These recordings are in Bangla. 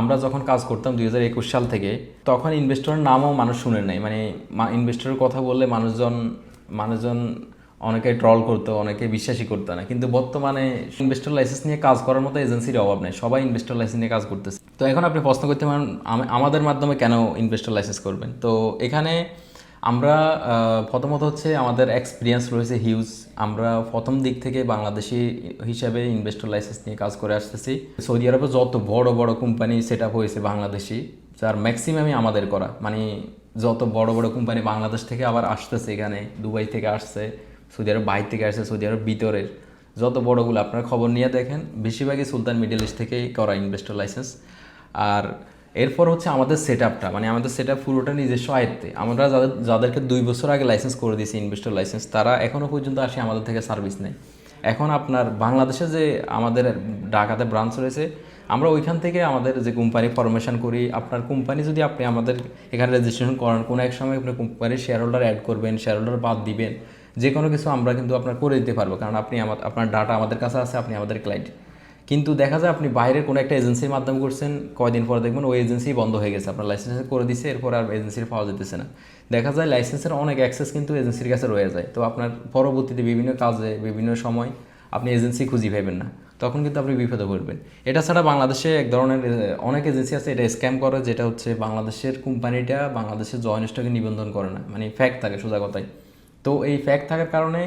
আমরা যখন কাজ করতাম 2021 সাল থেকে, তখন ইনভেস্টরের নামও মানুষ শুনে নাই। মানে ইনভেস্টরের কথা বললে মানুষজন অনেকে ট্রল করতো, অনেকে বিশ্বাসই করতো না। কিন্তু বর্তমানে ইনভেস্টর লাইসেন্স নিয়ে কাজ করার মতো এজেন্সির অভাব নেই, সবাই ইনভেস্টর লাইসেন্স নিয়ে কাজ করতেছে। তো এখন আপনি প্রশ্ন করতে পারেন আমাদের মাধ্যমে কেন ইনভেস্টর লাইসেন্স করবেন। তো এখানে আমরা প্রথমত হচ্ছে আমাদের এক্সপিরিয়েন্স রয়েছে হিউজ। আমরা প্রথম দিক থেকে বাংলাদেশি হিসাবে ইনভেস্টর লাইসেন্স নিয়ে কাজ করে আসতেছি। সৌদি আরবে যত বড় বড় কোম্পানি সেট আপ হয়েছে বাংলাদেশি, যার ম্যাক্সিমামই আমাদের করা। মানে যত বড় বড় কোম্পানি বাংলাদেশ থেকে আবার আসতেছে, এখানে দুবাই থেকে আসছে, সৌদি আরব বাইরে থেকে আসছে, সৌদি আরব ভিতরের যত বড়গুলো আপনার খবর নিয়ে দেখেন, বেশিরভাগই সুলতান মিডল ইস্ট থেকেই করা ইনভেস্টর লাইসেন্স। আর এরপর হচ্ছে আমাদের সেট আপটা, মানে আমাদের সেট আপ পুরোটা নিজস্ব আয়ত্তে। আমরা যাদেরকে 2 বছর আগে লাইসেন্স করে দিয়েছি ইনভেস্টর লাইসেন্স, তারা এখনও পর্যন্ত আসে আমাদের থেকে সার্ভিস নেয়। এখন আপনার বাংলাদেশে যে আমাদের ঢাকাতে ব্রাঞ্চ রয়েছে, আমরা ওইখান থেকে আমাদের যে কোম্পানি ফরমেশন করি, আপনার কোম্পানি যদি আপনি আমাদের এখানে রেজিস্ট্রেশন করান, কোনো এক সময় আপনি কোম্পানির শেয়ার হোল্ডার অ্যাড করবেন, শেয়ার হোল্ডার বাদ দিবেন, যে কোনো কিছু আমরা কিন্তু আপনার করে দিতে পারবো, কারণ আপনি আপনার ডাটা আমাদের কাছে আছে, আপনি আমাদের ক্লায়েন্ট। কিন্তু দেখা যায় আপনি বাইরের কোনো একটা এজেন্সির মাধ্যমে করছেন, কয়দিন পরে দেখবেন ওই এজেন্সি বন্ধ হয়ে গেছে, আপনার লাইসেন্স করে দিচ্ছে, এরপর আর এজেন্সির পাওয়া যেতেছে না। দেখা যায় লাইসেন্সের অনেক অ্যাক্সেস কিন্তু এজেন্সির কাছে রয়ে যায়। তো আপনার পরবর্তীতে বিভিন্ন কাজে বিভিন্ন সময় আপনি এজেন্সি খুঁজে পাবেন না, তখন কিন্তু আপনি বিপদে পড়বেন। এটা ছাড়া বাংলাদেশে এক ধরনের অনেক এজেন্সি আছে, এটা স্ক্যাম করে, যেটা হচ্ছে বাংলাদেশের কোম্পানিটা বাংলাদেশের জয়েন্ট স্টকে নিবন্ধন করে না, মানে ফ্যাক্ট থাকে সোজা কথায়। তো এই ফ্যাক্ট থাকার কারণে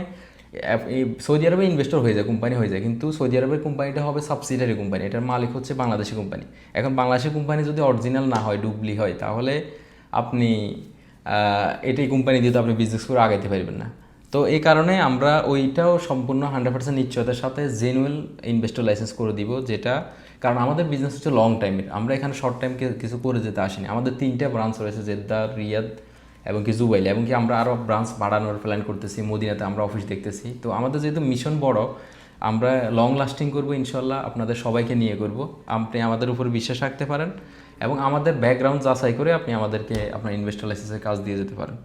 এই সৌদি আরবে ইনভেস্টর হয়ে যায়, কোম্পানি হয়ে যায়, কিন্তু সৌদি আরবের কোম্পানিটা হবে সাবসিডিয়ারি কোম্পানি, এটার মালিক হচ্ছে বাংলাদেশি কোম্পানি। এখন বাংলাদেশি কোম্পানি যদি অরিজিনাল না হয়, ডুবলি হয়, তাহলে আপনি এটাই কোম্পানি দিয়ে তো আপনি বিজনেস করে আগাইতে পারবেন না। তো এই কারণে আমরা ওইটাও সম্পূর্ণ 100% নিশ্চয়তার সাথে জেনুয়েল ইনভেস্টর লাইসেন্স করে দিব, যেটা কারণ আমাদের বিজনেস হচ্ছে লং টাইমের। আমরা এখানে শর্ট টাইম কিছু করে যেতে আসিনি। আমাদের 3টা ব্রাঞ্চ রয়েছে, জেদ্দা, রিয়াদ এবং কি জুবাইল, এবং কি আমরা আরও ব্রাঞ্চ বাড়ানোর প্ল্যান করতেছি, মদিনাতে আমরা অফিস দেখতেছি। তো আমাদের যেহেতু মিশন বড়, আমরা লং লাস্টিং করবো ইনশাল্লাহ, আপনাদের সবাইকে নিয়ে করব। আপনি আমাদের উপর বিশ্বাস রাখতে পারেন এবং আমাদের ব্যাকগ্রাউন্ড যাচাই করে আপনি আমাদেরকে আপনার ইনভেস্টর লাইসেন্সের কাজ দিয়ে যেতে পারেন।